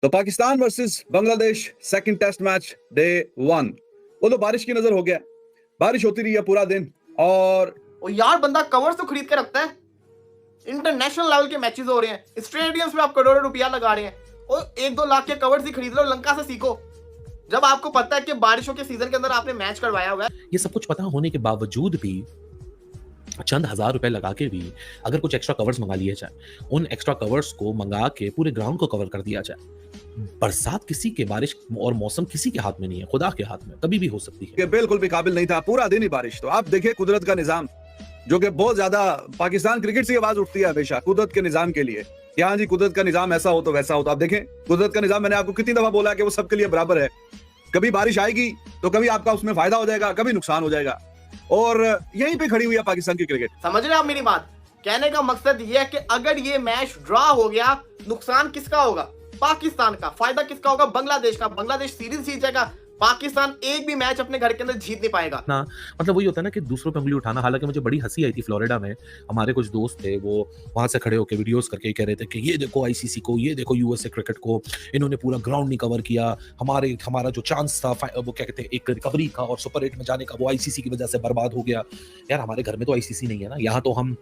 तो Pakistan versus Bangladesh second test match day 1 वो तो बारिश की नजर हो गया। बारिश होती रही है पूरा दिन और यार बंदा कवर्स तो खरीद के रखता है। इंटरनेशनल लेवल के मैचेस हो रहे हैं, स्टेडियम्स में आप करोड़ों रुपया लगा रहे हैं और 1-2 लाख के कवर्स ही खरीद लो। लंका से सीखो। जब आपको पता है कि बारिशों के सीजन के अंदर आपने मैच करवाया हुआ है, ये सब कुछ पता होने के बावजूद भी चंद हजार रुपए लगा के भी अगर कुछ एक्स्ट्रा कवर्स मंगा लिए जाए, उन एक्स्ट्रा कवर्स को मंगा के पूरे ग्राउंड को कवर कर दिया जाए। बरसात किसी के, बारिश और मौसम किसी के हाथ में नहीं है, खुदा के हाथ में कभी भी हो सकती है। कि बिल्कुल भी काबिल नहीं था पूरा दिन ही बारिश। तो आप देखिए कुदरत का निजाम, जो कि बहुत ज्यादा पाकिस्तान क्रिकेट से आवाज उठती है हमेशा कुदरत के निजाम के लिए। हाँ जी, कुदरत का निजाम ऐसा हो तो वैसा हो। तो आप देखें कुदरत का निजाम, मैंने आपको कितनी दफा बोला कि वो सबके लिए बराबर है। कभी बारिश आएगी तो कभी आपका उसमें फायदा हो जाएगा, कभी नुकसान हो जाएगा। और यहीं पे खड़ी हुई है पाकिस्तान की क्रिकेट। समझ रहे हैं आप मेरी बात? कहने का मकसद ये है कि अगर ये मैच ड्रॉ हो गया, नुकसान किसका होगा? पाकिस्तान का। फायदा किसका होगा? बांग्लादेश का। बांग्लादेश सीरीज जीत जाएगा, पाकिस्तान एक भी मैच अपने घर के अंदर जीत नहीं पाएगा ना। मतलब वही होता है ना कि दूसरों पे उंगली उठाना। हालांकि मुझे बड़ी हंसी आई थी फ्लोरिडा में, हमारे कुछ दोस्त थे, वो वहां से खड़े होकर वीडियोस करके कह रहे थे कि ये देखो आईसीसी को, ये देखो यूएसए क्रिकेट को, इन्होंने पूरा ग्राउंड नहीं कवर किया। हमारा जो चांस था वो क्या कहते हैं एक रिकवरी का और सुपर 8 में जाने का, वो आईसीसी की वजह से बर्बाद हो गया। यार हमारे घर में तो आईसीसी नहीं है ना, यहाँ तो हम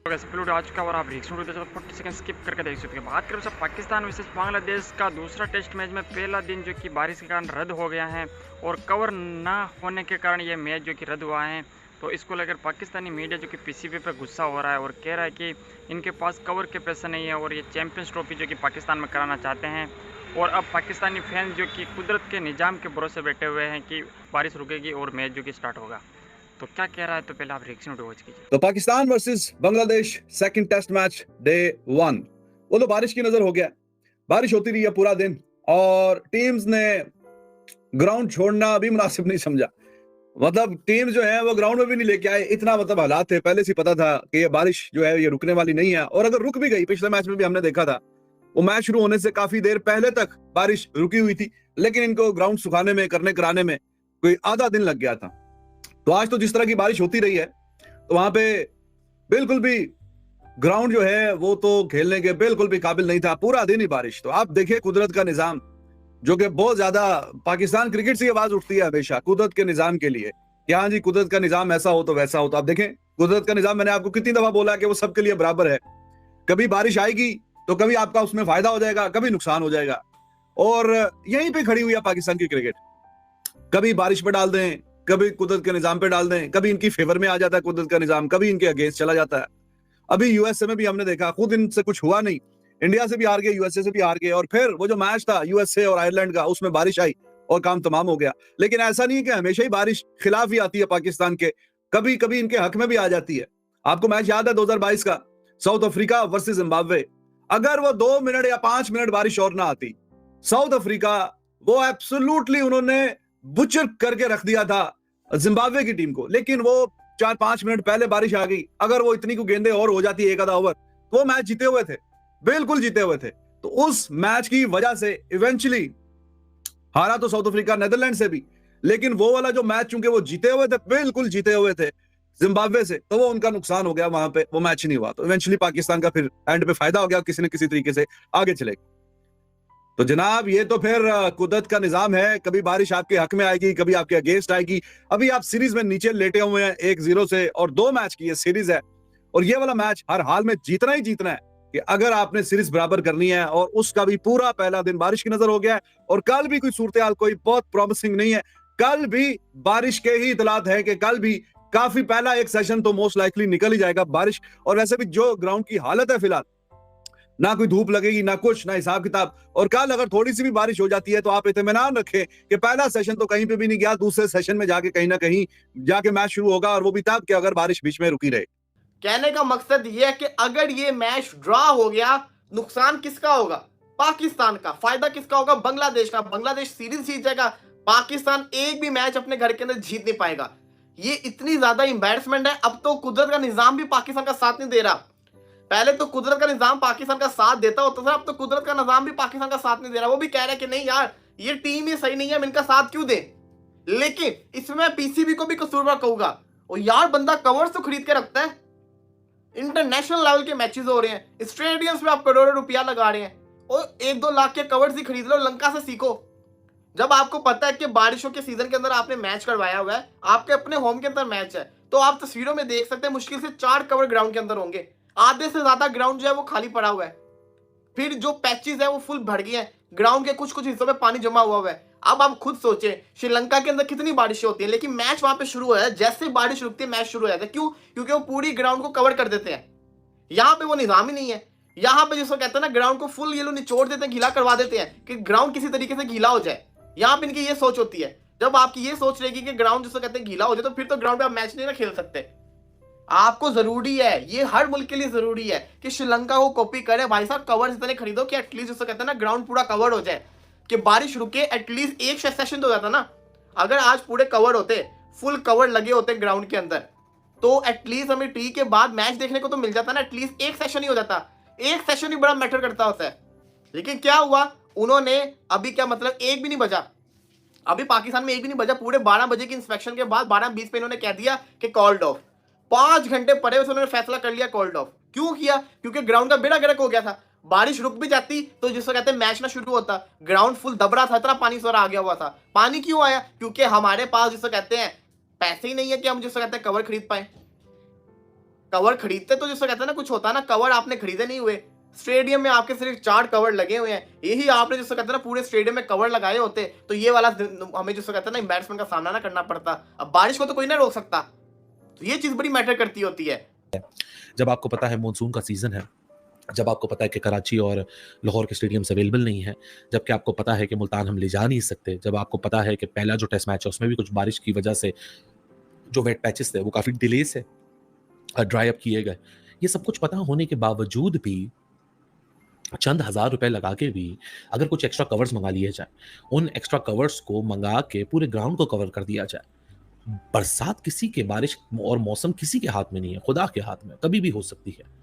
एक्सप्लोड आ चुका और आप रिएक्शन 40 सेकंड स्किप करके देख सकते हैं। बात करें सब पाकिस्तान वर्सेस बांग्लादेश का दूसरा टेस्ट मैच में पहला दिन जो कि बारिश के कारण रद्द हो गया है और कवर ना होने के कारण ये मैच जो कि रद्द हुआ है। तो इसको लेकर पाकिस्तानी मीडिया जो कि पीसीबी पर गुस्सा हो रहा है और कह रहा है कि इनके पास कवर के पैसे नहीं है और ये चैंपियंस ट्रॉफी जो कि पाकिस्तान में कराना चाहते हैं। और अब पाकिस्तानी फैंस जो कि कुदरत के निजाम के भरोसे बैठे हुए हैं कि बारिश रुकेगी और मैच जो कि स्टार्ट होगा। तो क्या कह रहा है, तो पहले आप रिएक्शन वॉच कीजिए। तो Pakistan versus Bangladesh second test match day 1 वो तो बारिश की नजर हो गया। बारिश होती रही है पूरा दिन और टीम्स ने ग्राउंड छोड़ना भी मुनासिब नहीं समझा। मतलब टीम जो है वो ग्राउंड में भी नहीं लेके आए। इतना मतलब हालात थे, पहले से पता था कि ये बारिश जो है ये रुकने वाली नहीं है। और अगर रुक भी गई, पिछले मैच में भी हमने देखा था, वो मैच शुरू होने से काफी देर पहले तक बारिश रुकी हुई थी, लेकिन इनको ग्राउंड सुखाने में, करने कराने में कोई आधा दिन लग गया था। तो आज तो जिस तरह की बारिश होती रही है, तो वहां पे बिल्कुल भी ग्राउंड जो है वो तो खेलने के बिल्कुल भी काबिल नहीं था, पूरा दिन ही बारिश। तो आप देखिए कुदरत का निजाम, जो कि बहुत ज्यादा पाकिस्तान क्रिकेट से आवाज उठती है हमेशा कुदरत के निजाम के लिए। हाँ जी, कुदरत का निजाम ऐसा हो तो वैसा हो। तो आप देखें कुदरत का निजाम, मैंने आपको कितनी दफा बोला कि वो सबके लिए बराबर है। कभी बारिश आएगी तो कभी आपका उसमें फायदा हो जाएगा, कभी नुकसान हो जाएगा। और यहीं पे खड़ी हुई है पाकिस्तान की क्रिकेट। कभी बारिश पे डाल दें, कभी कुदरत के निजाम पे डाल दें, कभी इनकी फेवर में आ जाता है कुदरत का निजाम, कभी इनके अगेंस्ट चला जाता है। अभी यूएसए में भी हमने देखा, खुद इनसे कुछ हुआ नहीं, इंडिया से भी हार गए, यूएसए से भी हार गए, और फिर वो जो मैच था यूएसए और आयरलैंड का, उसमें बारिश आई और काम तमाम हो गया। लेकिन ऐसा नहीं है कि हमेशा ही बारिश खिलाफ ही आती है पाकिस्तान के, कभी कभी इनके हक में भी आ जाती है। आपको मैच याद है 2022 का, साउथ अफ्रीका वर्सेस जिम्बाब्वे। अगर वो 2 मिनट या 5 मिनट बारिश और ना आती, साउथ अफ्रीका वो एब्सोल्युटली उन्होंने बुचर करके रख दिया था जिम्बाब्वे की टीम को। लेकिन वो 4-5 मिनट पहले बारिश आ गई, अगर वो इतनी को गेंदें और हो जाती एक आधा ओवर, तो वो मैच जीते हुए थे, बिल्कुल जीते हुए थे। तो उस मैच की वजह से इवेंचुअली हारा तो साउथ अफ्रीका नेदरलैंड से भी, लेकिन वो वाला जो मैच चूंकि वो जीते हुए थे, बिल्कुल जीते हुए थे जिम्बाब्वे से, तो वो उनका नुकसान हो गया, वहां पे वो मैच नहीं हुआ। तो इवेंचुअली पाकिस्तान का फिर एंड पे फायदा हो गया, किसी न किसी तरीके से आगे चले। तो जनाब ये तो फिर कुदरत का निजाम है, कभी बारिश आपके हक में आएगी, कभी आपके अगेंस्ट आएगी। अभी आप सीरीज में नीचे लेटे हुए हैं 1-0 से, और 2 मैच की ये सीरीज है, और ये वाला मैच हर हाल में जीतना ही जीतना है कि अगर आपने सीरीज बराबर करनी है। और उसका भी पूरा पहला दिन बारिश की नजर हो गया है, और कल भी कोई सूरत हाल कोई बहुत प्रॉमिसिंग नहीं है। कल भी बारिश के ही इतलात है कि कल भी काफी पहला एक सेशन तो मोस्ट लाइकली निकल ही जाएगा बारिश। और वैसे भी जो ग्राउंड की हालत है फिलहाल, ना कोई धूप लगेगी, ना कुछ, ना हिसाब किताब। और कल अगर थोड़ी सी भी बारिश हो जाती है तो आप इत्मीनान रखें कि पहला सेशन तो कहीं पे भी नहीं गया, दूसरे सेशन में जाके कहीं ना कहीं जाके मैच शुरू होगा, और वो भी तब कि अगर बारिश बीच में रुकी रहे। कहने का मकसद यह है कि अगर ये मैच ड्रॉ हो गया, नुकसान किसका होगा? पाकिस्तान का। फायदा किसका होगा? बांग्लादेश का। बांग्लादेश सीरीज जीत जाएगा, पाकिस्तान एक भी मैच अपने घर के अंदर जीत नहीं पाएगा। ये इतनी ज्यादा एम्बैरसमेंट है। अब तो कुदरत का निजाम भी पाकिस्तान का साथ नहीं दे रहा। पहले तो कुदरत का निजाम पाकिस्तान का साथ देता होता था, अब तो कुदरत का निजाम भी पाकिस्तान का साथ नहीं दे रहा। वो भी कह रहा है कि नहीं यार, ये टीम ही सही नहीं है, हम इनका साथ क्यों दें। लेकिन इसमें मैं पीसीबी को भी कसूरवार कहूंगा। और यार बंदा कवर्स तो खरीद के रखता है। इंटरनेशनल लेवल के मैचेस हो रहे हैं, स्टेडियम्स में आप करोड़ों रुपया लगा रहे हैं और 1-2 लाख के कवर्स ही खरीद लो, लंका से सीखो। जब आपको पता है कि बारिशों के सीजन के अंदर आपने मैच करवाया हुआ है, आपके अपने होम के अंदर मैच है, तो आप तस्वीरों में देख सकते हैं मुश्किल से 4 कवर ग्राउंड के अंदर होंगे। आधे से ज्यादा ग्राउंड जो है वो खाली पड़ा हुआ है। फिर जो पैचेस है वो फुल भर गए हैं, ग्राउंड के कुछ कुछ हिस्सों में पानी जमा हुआ है। अब आप खुद सोचें श्रीलंका के अंदर कितनी बारिशें होती है, लेकिन मैच वहां पे शुरू हुआ है, जैसे बारिश रुकती है मैच शुरू हो जाता है। क्यों? क्योंकि वो पूरी ग्राउंड को कवर कर देते हैं। यहाँ पे वो निजाम ही नहीं है। यहाँ पे जिसको कहते हैं ना ग्राउंड को फुल ये लोग निचोड़ देते हैं, गीला करवा देते हैं कि ग्राउंड किसी तरीके से गीला हो जाए। यहाँ पे इनकी ये सोच होती है। जब आपकी ये सोच रहेगी कि ग्राउंड जिसको कहते हैं गीला हो जाए, तो फिर तो ग्राउंड पे आप मैच नहीं ना खेल सकते। आपको जरूरी है, ये हर मुल्क के लिए जरूरी है कि श्रीलंका को कॉपी करे। भाई साहब कवर इतने खरीदो कि एटलीस्ट जिसको कहते हैं ना ग्राउंड पूरा कवर हो जाए, कि बारिश रुके, एटलीस्ट एक सेशन तो हो जाता ना। अगर आज पूरे कवर होते, फुल कवर लगे होते ग्राउंड के अंदर, तो एटलीस्ट हमें टी के बाद मैच देखने को तो मिल जाता ना। एटलीस्ट एक सेशन ही हो जाता, एक सेशन ही बड़ा मैटर करता होता है। लेकिन क्या हुआ, उन्होंने अभी क्या मतलब एक भी नहीं बजा, अभी पाकिस्तान में एक भी नहीं बजा। पूरे 12 बजे की इंस्पेक्शन के बाद 12:20 पे इन्होंने कह दिया कि कॉल्ड ऑफ। 5 घंटे पड़े हुए उन्होंने फैसला कर लिया कॉल्ड ऑफ। क्यों किया? क्योंकि ग्राउंड का बेड़ा गर्क हो गया था। बारिश रुक भी जाती तो जिसको कहते हैं मैच ना शुरू होता। ग्राउंड फुल दबरा था, इतना पानी सारा आ गया हुआ था। पानी क्यों आया? क्योंकि हमारे पास जिसको कहते हैं पैसे ही नहीं है कि हम जिसको कहते हैं कवर खरीद पाए। कवर खरीदते तो जिसको कहते हैं ना कुछ होता ना, कवर आपने खरीदे नहीं हुए। स्टेडियम में आपके सिर्फ 4 कवर लगे हुए हैं। यही आपने जिसको कहते हैं ना पूरे स्टेडियम में कवर लगाए होते, तो ये वाला हमें जिसको कहते हैं ना बैट्समैन का सामना ना करना पड़ता। अब बारिश को तो कोई ना रोक सकता, तो ये चीज बड़ी मैटर करती होती है। जब आपको पता है मॉनसून का सीजन है, जब आपको पता है कि कराची और लाहौर के स्टेडियम्स अवेलेबल नहीं है, जबकि आपको पता है कि मुल्तान हम ले जा नहीं सकते, जब आपको पता है कि पहला जो टेस्ट मैच है उसमें भी कुछ बारिश की वजह से जो वेट पैचेस थे वो काफ़ी डिले से ड्राई अप किए गए, ये सब कुछ पता होने के बावजूद भी चंद हज़ार रुपए लगा के भी अगर कुछ एक्स्ट्रा कवर्स मंगा लिए जाए, उन एक्स्ट्रा कवर्स को मंगा के पूरे ग्राउंड को कवर कर दिया जाए। बरसात किसी के, बारिश और मौसम किसी के हाथ में नहीं है, खुदा के हाथ में, कभी भी हो सकती है।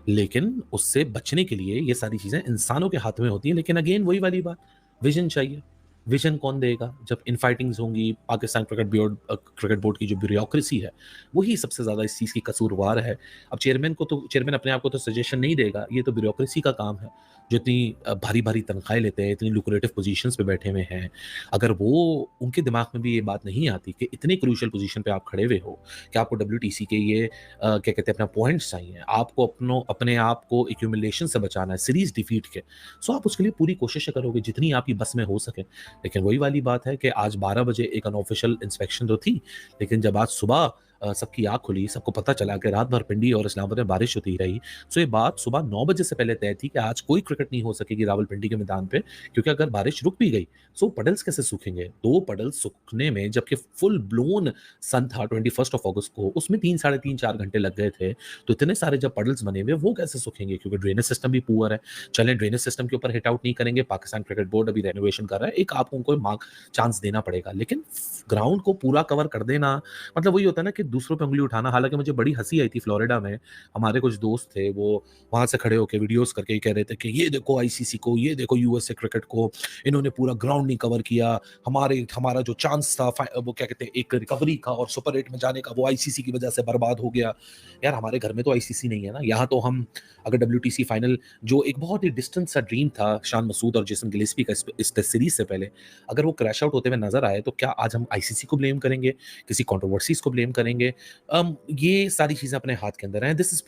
लेकिन उससे बचने के लिए ये सारी चीज़ें इंसानों के हाथ में होती हैं। लेकिन अगेन वही वाली बात, विजन चाहिए। विजन कौन देगा? जब इनफाइटिंग्स होंगी, पाकिस्तान क्रिकेट बोर्ड की जो ब्यूरोक्रेसी है वही सबसे ज़्यादा इस चीज़ की कसूरवार है। अब चेयरमैन अपने आप को तो सजेशन नहीं देगा, ये तो ब्यूरोक्रेसी का काम है जो इतनी भारी भारी तनख्वाहें लेते हैं, इतनी लुक्रेटिव पोजीशंस पे बैठे हुए हैं। अगर वो उनके दिमाग में भी ये बात नहीं आती कि इतने क्रूशियल पोजीशन पे आप खड़े हुए हो कि आपको WTC के ये क्या कहते हैं अपना पॉइंट्स चाहिए, आपको अपने आप को एक्यूमुलेशन से बचाना है, सीरीज डिफीट के, सो आप उसके लिए पूरी कोशिश करोगे जितनी आपकी बस में हो सके। लेकिन वही वाली बात है कि आज 12 बजे एक अनऑफिशियल इंस्पेक्शन तो थी, लेकिन जब आज सुबह सबकी आँख खुली, सबको पता चला कि रात भर पिंडी और इस्लामाबाद में बारिश होती रही, सो ये बात सुबह 9 बजे से पहले तय थी कि आज कोई क्रिकेट नहीं हो सकेगी रावलपिंडी के मैदान पे, क्योंकि अगर बारिश रुक भी गई सो पडल्स कैसे सूखेंगे? 2 पडल्स सूखने में, जबकि फुल ब्लोन सन था 21 अगस्त को, उसमें 3 साढ़े 3-4 घंटे लग गए थे। तो इतने सारे जब पडल्स बने हुए वो कैसे सूखेंगे? क्योंकि ड्रेनेज सिस्टम भी पुअर है। चलें ड्रेनेज सिस्टम के ऊपर हिट आउट नहीं करेंगे, पाकिस्तान क्रिकेट बोर्ड अभी रेनोवेशन कर रहा है, एक आपको उनको चांस देना पड़ेगा। लेकिन ग्राउंड को पूरा कवर कर देना मतलब वही होता है ना कि दूसरों पे उंगली उठाना। हालांकि मुझे बड़ी हंसी आई थी फ्लोरिडा में, हमारे कुछ दोस्त थे वो वहां से खड़े होकर वीडियोस करके कह रहे थे कि ये देखो ICC को, ये देखो USA क्रिकेट को, इन्होंने पूरा ग्राउंड नहीं कवर किया, हमारा जो चांस था वो क्या कहते हैं एक रिकवरी का और सुपर 8 में जाने का, वो ICC की वजह से बर्बाद हो गया। यार हमारे घर में तो ICC नहीं है ना, यहाँ तो हम अगर WTC फाइनल जो एक बहुत ही डिस्टेंस सा ड्रीम था शान मसूद और जेसन गिलेस्पी का इस टेस्ट सीरीज से पहले, अगर वो क्रैश आउट होते हुए नजर आए तो क्या आज हम ICC को ब्लेम करेंगे, किसी कंट्रोवर्सीज को ब्लेम करेंगे? ये सारी चीजें अपने हाथ के अंदर हैं। This is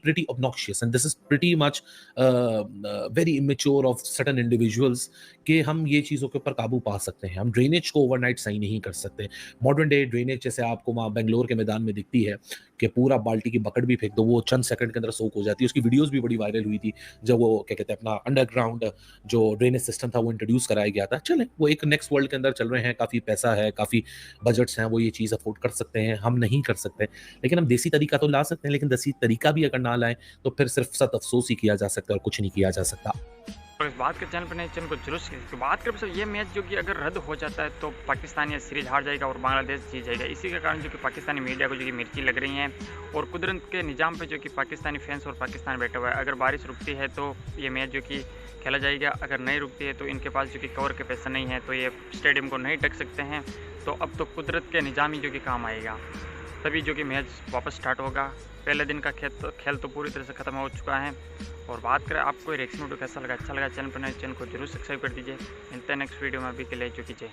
pretty obnoxious and this is pretty much very immature of certain individuals कि हम ये चीज़ों के ऊपर काबू पा सकते हैं। हम ड्रेनेज को ओवरनाइट सही नहीं कर सकते। मॉडर्न डे ड्रेनेज जैसे आपको वहाँ बेंगलोर के मैदान में दिखती है कि पूरा बाल्टी की बकेट भी फेंक दो वो चंद सेकंड के अंदर सोक हो जाती है। उसकी वीडियोस भी बड़ी वायरल हुई थी जब वो क्या कहते हैं अपना अंडरग्राउंड जो ड्रेनेज सिस्टम था वो इंट्रोड्यूस कराया गया था। चलें वो एक नेक्स्ट वर्ल्ड के अंदर चल रहे हैं, काफ़ी पैसा है, काफ़ी बजट्स हैं, वो ये चीज़ अफोर्ड कर सकते हैं, हम नहीं कर सकते। लेकिन हम देसी तरीका तो ला सकते हैं, लेकिन देसी तरीका भी अगर ना लाएं तो फिर सिर्फ सत अफसोस ही किया जा सकता है और कुछ नहीं किया जा सकता। और इस बात के चैनल पर नए चैनल को जरूर तो बात करें सर, ये मैच जो कि अगर रद्द हो जाता है तो पाकिस्तान ये सीरीज हार जाएगा और बांग्लादेश जीत जाएगा। इसी के कारण जो कि पाकिस्तानी मीडिया को जो कि मिर्ची लग रही हैं और कुदरत के निज़ाम पे जो कि पाकिस्तानी फैंस और पाकिस्तान बैठा हुआ है। अगर बारिश रुकती है तो ये मैच जो कि खेला जाएगा, अगर नहीं रुकती है तो इनके पास जो कि कवर के पैसा नहीं है तो ये स्टेडियम को नहीं ढक सकते हैं। तो अब तो कुदरत के निज़ाम ही जो कि काम आएगा, तभी जो कि मैच वापस स्टार्ट होगा। पहले दिन का खेल तो पूरी तरह से खत्म हो चुका है। और बात करें आपको रिएक्शन वीडियो कैसा लगा, अच्छा लगा चैनल पर नए चैनल को जरूर सब्सक्राइब कर दीजिए। मिलते हैं नेक्स्ट वीडियो में, अभी के लिए जो कीजिए।